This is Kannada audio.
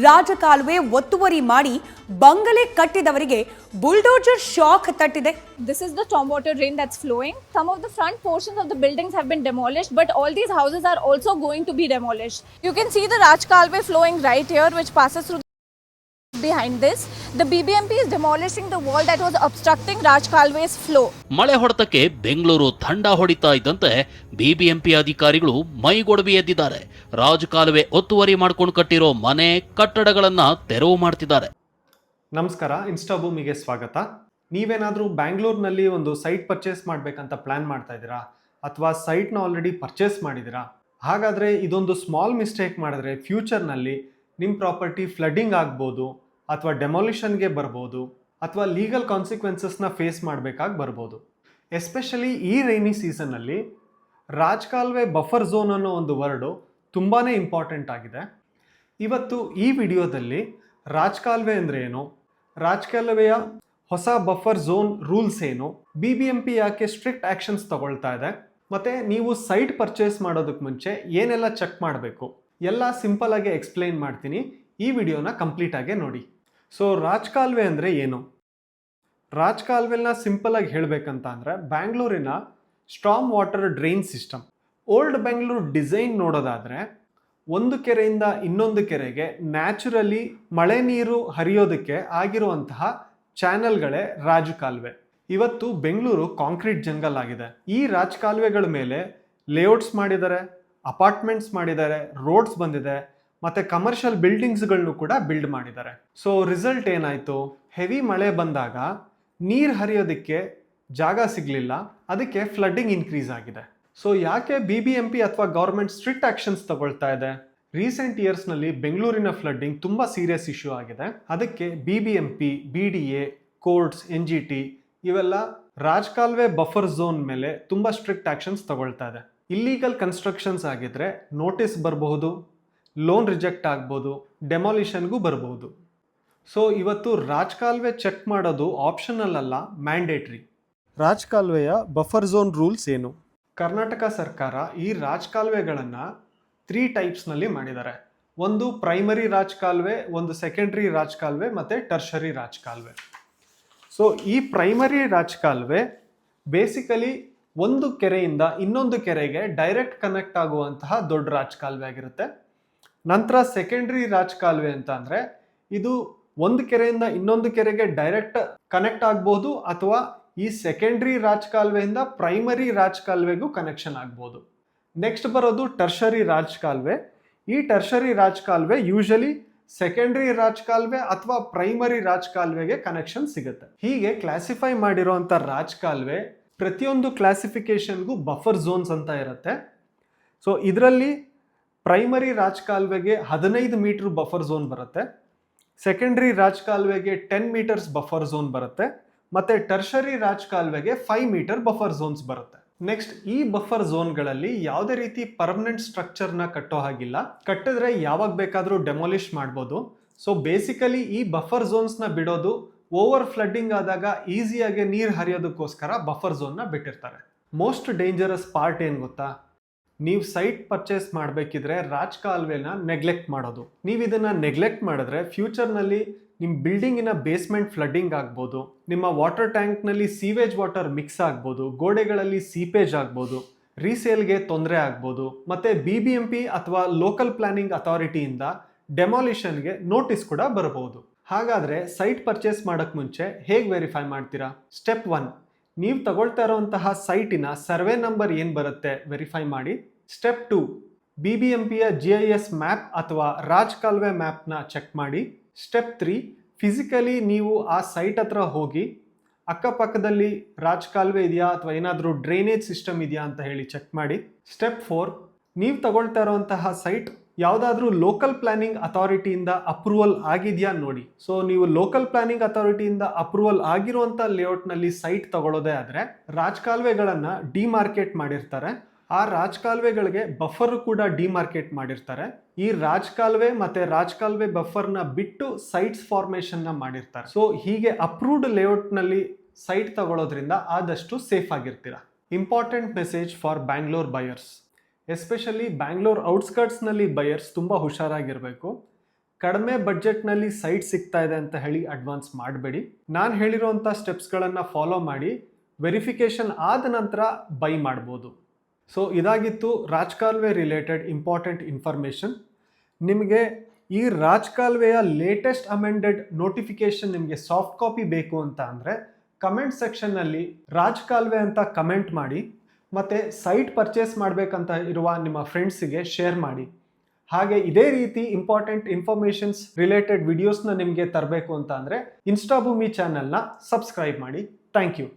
ರಾಜಕಾಲುವೆ ಒತ್ತುವರಿ ಮಾಡಿ ಬಂಗಲೆ ಕಟ್ಟಿದವರಿಗೆ ಬುಲ್ಡೋಜರ್ ಶಾಕ್ ತಟ್ಟಿದೆ. This is the stormwater drain that's flowing. Some of the front portions of the buildings have been demolished, but all these houses are also going to be demolished. You can see the Raj Kalve flowing right here, which passes through behind this. The BBMP is demolishing the wall that was obstructing Raj Kalve's flow. ಮಳೆ ಹೊಡೆತಕ್ಕೆ ಬೆಂಗಳೂರು ಥಂಡ ಹೊಡಿತಾ ಇದ್ದಂತೆ ಬಿಬಿಎಂಪಿ ಅಧಿಕಾರಿಗಳು ಮೈಗೊಡವಿ ಎದ್ದಿದ್ದಾರೆ. ರಾಜ್ ಕಾಲುವೆ ಒತ್ತುವರಿ ಮಾಡ್ಕೊಂಡು ಕಟ್ಟಿರೋ ಮನೆ ಕಟ್ಟಡಗಳನ್ನ ತೆರವು ಮಾಡ್ತಿದ್ದಾರೆ. ನಮಸ್ಕಾರ, ಇನ್ಸ್ಟಾಭೂಮಿಗೆ ಸ್ವಾಗತ. ನೀವೇನಾದರೂ ಬ್ಯಾಂಗ್ಳೂರ್ನಲ್ಲಿ ಒಂದು ಸೈಟ್ ಪರ್ಚೇಸ್ ಮಾಡಬೇಕಂತ ಪ್ಲ್ಯಾನ್ ಮಾಡ್ತಾ ಇದ್ದೀರಾ ಅಥವಾ ಸೈಟ್ನ ಆಲ್ರೆಡಿ ಪರ್ಚೇಸ್ ಮಾಡಿದ್ದೀರಾ? ಹಾಗಾದರೆ ಇದೊಂದು ಸ್ಮಾಲ್ ಮಿಸ್ಟೇಕ್ ಮಾಡಿದ್ರೆ ಫ್ಯೂಚರ್ನಲ್ಲಿ ನಿಮ್ಮ ಪ್ರಾಪರ್ಟಿ ಫ್ಲಡ್ಡಿಂಗ್ ಆಗ್ಬೋದು ಅಥವಾ ಡೆಮಾಲಿಷನ್ಗೆ ಬರ್ಬೋದು ಅಥವಾ ಲೀಗಲ್ ಕಾನ್ಸಿಕ್ವೆನ್ಸಸ್ನ ಫೇಸ್ ಮಾಡಬೇಕಾಗಿ ಬರ್ಬೋದು. ಎಸ್ಪೆಷಲಿ ಈ ರೈನಿ ಸೀಸನ್ನಲ್ಲಿ ರಾಜ್ ಕಾಲುವೆ ಬಫರ್ ಝೋನ್ ಅನ್ನೋ ಒಂದು ವರ್ಡು ತುಂಬಾ ಇಂಪಾರ್ಟೆಂಟ್ ಆಗಿದೆ. ಇವತ್ತು ಈ ವಿಡಿಯೋದಲ್ಲಿ ರಾಜ್ ಕಾಲುವೆ ಅಂದರೆ ಏನು, ರಾಜ್ ಕಾಲುವೆಯ ಹೊಸ ಬಫರ್ ಝೋನ್ ರೂಲ್ಸ್ ಏನು, BBMP ಯಾಕೆ ಸ್ಟ್ರಿಕ್ಟ್ ಆ್ಯಕ್ಷನ್ಸ್ ತಗೊಳ್ತಾ ಇದೆ, ಮತ್ತು ನೀವು ಸೈಟ್ ಪರ್ಚೇಸ್ ಮಾಡೋದಕ್ಕೆ ಮುಂಚೆ ಏನೆಲ್ಲ ಚೆಕ್ ಮಾಡಬೇಕು ಎಲ್ಲ ಸಿಂಪಲ್ ಆಗಿ ಎಕ್ಸ್ಪ್ಲೈನ್ ಮಾಡ್ತೀನಿ. ಈ ವಿಡಿಯೋನ ಕಂಪ್ಲೀಟ್ ಆಗಿ ನೋಡಿ. ಸೊ ರಾಜ್ ಕಾಲುವೆ ಅಂದರೆ ಏನು? ರಾಜ್ ಕಾಲುವೆನ ಸಿಂಪಲ್ ಆಗಿ ಹೇಳಬೇಕಂತ ಅಂದರೆ ಬ್ಯಾಂಗ್ಳೂರಿನ storm water drain system. Old Bengaluru design ನೋಡೋದಾದರೆ ಒಂದು ಕೆರೆಯಿಂದ ಇನ್ನೊಂದು ಕೆರೆಗೆ ನ್ಯಾಚುರಲಿ ಮಳೆ ನೀರು ಹರಿಯೋದಕ್ಕೆ ಆಗಿರುವಂತಹ ಚಾನಲ್ಗಳೇ ರಾಜ್ ಕಾಲುವೆ. ಇವತ್ತು ಬೆಂಗಳೂರು ಕಾಂಕ್ರೀಟ್ ಜಂಗಲ್ ಆಗಿದೆ. ಈ ರಾಜ್ ಕಾಲುವೆಗಳ ಮೇಲೆ ಲೇಔಟ್ಸ್ ಮಾಡಿದ್ದಾರೆ, ಅಪಾರ್ಟ್ಮೆಂಟ್ಸ್ ಮಾಡಿದ್ದಾರೆ, ರೋಡ್ಸ್ ಬಂದಿದೆ, ಮತ್ತು ಕಮರ್ಷಿಯಲ್ ಬಿಲ್ಡಿಂಗ್ಸ್ಗಳನ್ನು ಕೂಡ ಬಿಲ್ಡ್ ಮಾಡಿದ್ದಾರೆ. ಸೊ ರಿಸಲ್ಟ್ ಏನಾಯಿತು? ಹೆವಿ ಮಳೆ ಬಂದಾಗ ನೀರು ಹರಿಯೋದಕ್ಕೆ ಜಾಗ ಸಿಗಲಿಲ್ಲ, ಅದಕ್ಕೆ ಫ್ಲಡ್ಡಿಂಗ್ ಇನ್ಕ್ರೀಸ್ ಆಗಿದೆ. ಸೊ ಯಾಕೆ BBMP ಅಥವಾ ಗೌರ್ಮೆಂಟ್ ಸ್ಟ್ರಿಕ್ಟ್ ಆ್ಯಕ್ಷನ್ಸ್ ತಗೊಳ್ತಾ ಇದೆ? ರೀಸೆಂಟ್ ಇಯರ್ಸ್ನಲ್ಲಿ ಬೆಂಗಳೂರಿನ ಫ್ಲಡ್ಡಿಂಗ್ ತುಂಬ ಸೀರಿಯಸ್ ಇಶ್ಯೂ ಆಗಿದೆ. ಅದಕ್ಕೆ BBMP, BDA, ಕೋರ್ಟ್ಸ್, NGT ಇವೆಲ್ಲ ರಾಜ್ ಕಾಲುವೆ ಬಫರ್ ಝೋನ್ ಮೇಲೆ ತುಂಬ ಸ್ಟ್ರಿಕ್ಟ್ ಆ್ಯಕ್ಷನ್ಸ್ ತಗೊಳ್ತಾ ಇದೆ. ಇಲ್ಲೀಗಲ್ ಕನ್ಸ್ಟ್ರಕ್ಷನ್ಸ್ ಆಗಿದ್ರೆ ನೋಟಿಸ್ ಬರಬಹುದು, ಲೋನ್ ರಿಜೆಕ್ಟ್ ಆಗ್ಬೋದು, ಡೆಮಾಲಿಷನ್ಗೂ ಬರ್ಬೋದು. ಸೊ ಇವತ್ತು ರಾಜ್ ಕಾಲುವೆ ಚೆಕ್ ಮಾಡೋದು ಆಪ್ಷನಲ್ ಅಲ್ಲ, ಮ್ಯಾಂಡೇಟ್ರಿ. ರಾಜ್ ಕಾಲುವೆಯ ಬಫರ್ ಝೋನ್ ರೂಲ್ಸ್ ಏನು? ಕರ್ನಾಟಕ ಸರ್ಕಾರ ಈ ರಾಜ್ ಕಾಲುವೆಗಳನ್ನು 3 ಟೈಪ್ಸ್ನಲ್ಲಿ ಮಾಡಿದ್ದಾರೆ. ಒಂದು ಪ್ರೈಮರಿ ರಾಜ್ ಕಾಲುವೆ, ಒಂದು ಸೆಕೆಂಡ್ರಿ ರಾಜ್ ಕಾಲುವೆ ಮತ್ತು ಟರ್ಷರಿ ರಾಜ್ ಕಾಲುವೆ. ಸೊ ಈ ಪ್ರೈಮರಿ ರಾಜ್ ಕಾಲುವೆ ಬೇಸಿಕಲಿ ಒಂದು ಕೆರೆಯಿಂದ ಇನ್ನೊಂದು ಕೆರೆಗೆ ಡೈರೆಕ್ಟ್ ಕನೆಕ್ಟ್ ಆಗುವಂತಹ ದೊಡ್ಡ ರಾಜ್ ಕಾಲುವೆ ಆಗಿರುತ್ತೆ. ನಂತರ ಸೆಕೆಂಡ್ರಿ ರಾಜ್ ಕಾಲುವೆ ಅಂತ ಅಂದರೆ ಇದು ಒಂದು ಕೆರೆಯಿಂದ ಇನ್ನೊಂದು ಕೆರೆಗೆ ಡೈರೆಕ್ಟ್ ಕನೆಕ್ಟ್ ಆಗ್ಬೋದು ಅಥವಾ ಈ ಸೆಕೆಂಡ್ರಿ ರಾಜ್ ಕಾಲುವೆಯಿಂದ ಪ್ರೈಮರಿ ರಾಜ್ ಕಾಲುವೆಗೂ ಕನೆಕ್ಷನ್ ಆಗ್ಬೋದು. ನೆಕ್ಸ್ಟ್ ಬರೋದು ಟರ್ಷರಿ ರಾಜ್ ಕಾಲುವೆ. ಈ ಟರ್ಷರಿ ರಾಜ್ ಕಾಲುವೆ ಯೂಶಲಿ ಸೆಕೆಂಡ್ರಿ ರಾಜ್ ಕಾಲುವೆ ಅಥವಾ ಪ್ರೈಮರಿ ರಾಜ್ ಕಾಲುವೆಗೆ ಕನೆಕ್ಷನ್ ಸಿಗುತ್ತೆ. ಹೀಗೆ ಕ್ಲಾಸಿಫೈ ಮಾಡಿರೋಂಥ ರಾಜ್ ಕಾಲುವೆ ಪ್ರತಿಯೊಂದು ಕ್ಲಾಸಿಫಿಕೇಶನ್ಗೂ ಬಫರ್ ಝೋನ್ಸ್ ಅಂತ ಇರುತ್ತೆ. ಸೊ ಇದರಲ್ಲಿ ಪ್ರೈಮರಿ ರಾಜ್ ಕಾಲುವೆಗೆ 15 ಮೀಟರ್ ಬಫರ್ ಝೋನ್ ಬರುತ್ತೆ, ಸೆಕೆಂಡ್ರಿ ರಾಜ್ ಕಾಲುವೆಗೆ 10 ಮೀಟರ್ಸ್ ಬಫರ್ ಝೋನ್ ಬರುತ್ತೆ, ಮತ್ತು ಟರ್ಷರಿ ರಾಜ್ ಕಾಲುವೆಗೆ 5 ಮೀಟರ್ ಬಫರ್ ಝೋನ್ಸ್ ಬರುತ್ತೆ. ನೆಕ್ಸ್ಟ್ ಈ ಬಫರ್ ಝೋನ್ಗಳಲ್ಲಿ ಯಾವುದೇ ರೀತಿ ಪರ್ಮನೆಂಟ್ ಸ್ಟ್ರಕ್ಚರ್ನ ಕಟ್ಟೋ ಹಾಗಿಲ್ಲ, ಕಟ್ಟಿದ್ರೆ ಯಾವಾಗ ಬೇಕಾದರೂ ಡೆಮಾಲಿಷ್ ಮಾಡ್ಬೋದು. ಸೊ ಬೇಸಿಕಲಿ ಈ ಬಫರ್ ಝೋನ್ಸ್ನ ಬಿಡೋದು ಓವರ್ ಫ್ಲಡ್ಡಿಂಗ್ ಆದಾಗ ಈಸಿಯಾಗಿ ನೀರು ಹರಿಯೋದಕ್ಕೋಸ್ಕರ ಬಫರ್ ಝೋನ್ನ ಬಿಟ್ಟಿರ್ತಾರೆ. ಮೋಸ್ಟ್ ಡೇಂಜರಸ್ ಪಾರ್ಟ್ ಏನು ಗೊತ್ತಾ? ನೀವು ಸೈಟ್ ಪರ್ಚೇಸ್ ಮಾಡಬೇಕಿದ್ರೆ ರಾಜ್ ಕಾಲುವೆನ ನೆಗ್ಲೆಕ್ಟ್ ಮಾಡೋದು. ನೀವು ಇದನ್ನು ನೆಗ್ಲೆಕ್ಟ್ ಮಾಡಿದ್ರೆ ಫ್ಯೂಚರ್ನಲ್ಲಿ ನಿಮ್ಮ ಬಿಲ್ಡಿಂಗಿನ ಬೇಸ್ಮೆಂಟ್ ಫ್ಲಡ್ಡಿಂಗ್ ಆಗ್ಬೋದು, ನಿಮ್ಮ ವಾಟರ್ ಟ್ಯಾಂಕ್ನಲ್ಲಿ ಸೀವೇಜ್ ವಾಟರ್ ಮಿಕ್ಸ್ ಆಗ್ಬೋದು, ಗೋಡೆಗಳಲ್ಲಿ ಸೀಪೇಜ್ ಆಗ್ಬೋದು, ರೀಸೇಲ್ಗೆ ತೊಂದರೆ ಆಗ್ಬೋದು, ಮತ್ತು BBMP ಅಥವಾ ಲೋಕಲ್ ಪ್ಲಾನಿಂಗ್ ಅಥಾರಿಟಿಯಿಂದ ಡೆಮಾಲಿಷನ್ಗೆ ನೋಟಿಸ್ ಕೂಡ ಬರ್ಬೋದು. ಹಾಗಾದರೆ ಸೈಟ್ ಪರ್ಚೇಸ್ ಮಾಡೋಕ್ಕೆ ಮುಂಚೆ ಹೇಗೆ ವೆರಿಫೈ ಮಾಡ್ತೀರಾ? ಸ್ಟೆಪ್ 1, ನೀವು ತಗೊಳ್ತಾ ಇರೋಂತಹ ಸೈಟಿನ ಸರ್ವೆ ನಂಬರ್ ಏನು ಬರುತ್ತೆ ವೆರಿಫೈ ಮಾಡಿ. ಸ್ಟೆಪ್ 2, BBMPಯ GIS ಮ್ಯಾಪ್ ಅಥವಾ ರಾಜ್ ಕಾಲುವೆ ಮ್ಯಾಪ್ನ ಚೆಕ್ ಮಾಡಿ. ಸ್ಟೆಪ್ 3, ಫಿಸಿಕಲಿ ನೀವು ಆ ಸೈಟ್ ಹತ್ರ ಹೋಗಿ ಅಕ್ಕಪಕ್ಕದಲ್ಲಿ ರಾಜ್ ಕಾಲುವೆ ಇದೆಯಾ ಅಥವಾ ಏನಾದರೂ ಡ್ರೈನೇಜ್ ಸಿಸ್ಟಮ್ ಇದೆಯಾ ಅಂತ ಹೇಳಿ ಚೆಕ್ ಮಾಡಿ. ಸ್ಟೆಪ್ 4, ನೀವು ತಗೊಳ್ತಾ ಇರೋಂತಹ ಸೈಟ್ ಯಾವುದಾದ್ರೂ ಲೋಕಲ್ ಪ್ಲಾನಿಂಗ್ ಅಥಾರಿಟಿಯಿಂದ ಅಪ್ರೂವಲ್ ಆಗಿದೆಯಾ ನೋಡಿ. ಸೊ ನೀವು ಲೋಕಲ್ ಪ್ಲಾನಿಂಗ್ ಅಥಾರಿಟಿಯಿಂದ ಅಪ್ರೂವಲ್ ಆಗಿರುವಂಥ ಲೇಔಟ್ನಲ್ಲಿ ಸೈಟ್ ತಗೊಳ್ಳೋದೇ ಆದರೆ ರಾಜ್ ಕಾಲುವೆಗಳನ್ನು ಡಿಮಾರ್ಕೆಟ್ ಮಾಡಿರ್ತಾರೆ. ಆ ರಾಜ್ ಕಾಲುವೆಗಳಿಗೆ ಬಫರ್ ಕೂಡ ಡಿಮಾರ್ಕೆಟ್ ಮಾಡಿರ್ತಾರೆ. ಈ ರಾಜ್ ಕಾಲುವೆ ಮತ್ತು ರಾಜ್ ಕಾಲುವೆ ಬಫರ್ನ ಬಿಟ್ಟು ಸೈಟ್ಸ್ ಫಾರ್ಮೇಷನ್ನ ಮಾಡಿರ್ತಾರೆ. ಸೊ ಹೀಗೆ ಅಪ್ರೂವ್ಡ್ ಲೇಔಟ್ನಲ್ಲಿ ಸೈಟ್ ತಗೊಳ್ಳೋದ್ರಿಂದ ಆದಷ್ಟು ಸೇಫ್ ಆಗಿರ್ತೀರ. Important message for Bangalore buyers. Especially Bangalore ಔಟ್ಸ್ಕರ್ಟ್ಸ್ನಲ್ಲಿ ಬಯರ್ಸ್ ತುಂಬ ಹುಷಾರಾಗಿರಬೇಕು. ಕಡಿಮೆ ಬಡ್ಜೆಟ್ನಲ್ಲಿ ಸೈಟ್ ಸಿಗ್ತಾ ಇದೆ ಅಂತ ಹೇಳಿ ಅಡ್ವಾನ್ಸ್ ಮಾಡಬೇಡಿ. ನಾನು ಹೇಳಿರೋಂಥ ಸ್ಟೆಪ್ಸ್ಗಳನ್ನು ಫಾಲೋ ಮಾಡಿ ವೆರಿಫಿಕೇಷನ್ ಆದ ನಂತರ ಬೈ ಮಾಡ್ಬೋದು. ಸೊ ಇದಾಗಿತ್ತು ರಾಜಕಾಲುವೆ ರಿಲೇಟೆಡ್ ಇಂಪಾರ್ಟೆಂಟ್ ಇನ್ಫಾರ್ಮೇಷನ್. ನಿಮಗೆ ಈ ರಾಜಕಾಲುವೆಯ ಲೇಟೆಸ್ಟ್ ಅಮೆಂಡೆಡ್ ನೋಟಿಫಿಕೇಶನ್ ನಿಮಗೆ ಸಾಫ್ಟ್ ಕಾಪಿ ಬೇಕು ಅಂತ ಅಂದರೆ ಕಮೆಂಟ್ ಸೆಕ್ಷನ್ನಲ್ಲಿ ರಾಜಕಾಲುವೆ ಅಂತ ಕಮೆಂಟ್ ಮಾಡಿ, ಮತ್ತು ಸೈಟ್ ಪರ್ಚೇಸ್ ಮಾಡಬೇಕಂತ ಇರುವ ನಿಮ್ಮ ಫ್ರೆಂಡ್ಸಿಗೆ ಶೇರ್ ಮಾಡಿ. ಹಾಗೆ ಇದೇ ರೀತಿ ಇಂಪಾರ್ಟೆಂಟ್ ಇನ್ಫಾರ್ಮೇಷನ್ಸ್ ರಿಲೇಟೆಡ್ ವಿಡಿಯೋಸ್ನ ನಿಮಗೆ ತರಬೇಕು ಅಂತ ಅಂದರೆ ಇನ್ಸ್ಟಾಭೂಮಿ ಚಾನಲ್ನ ಸಬ್ಸ್ಕ್ರೈಬ್ ಮಾಡಿ. Thank you.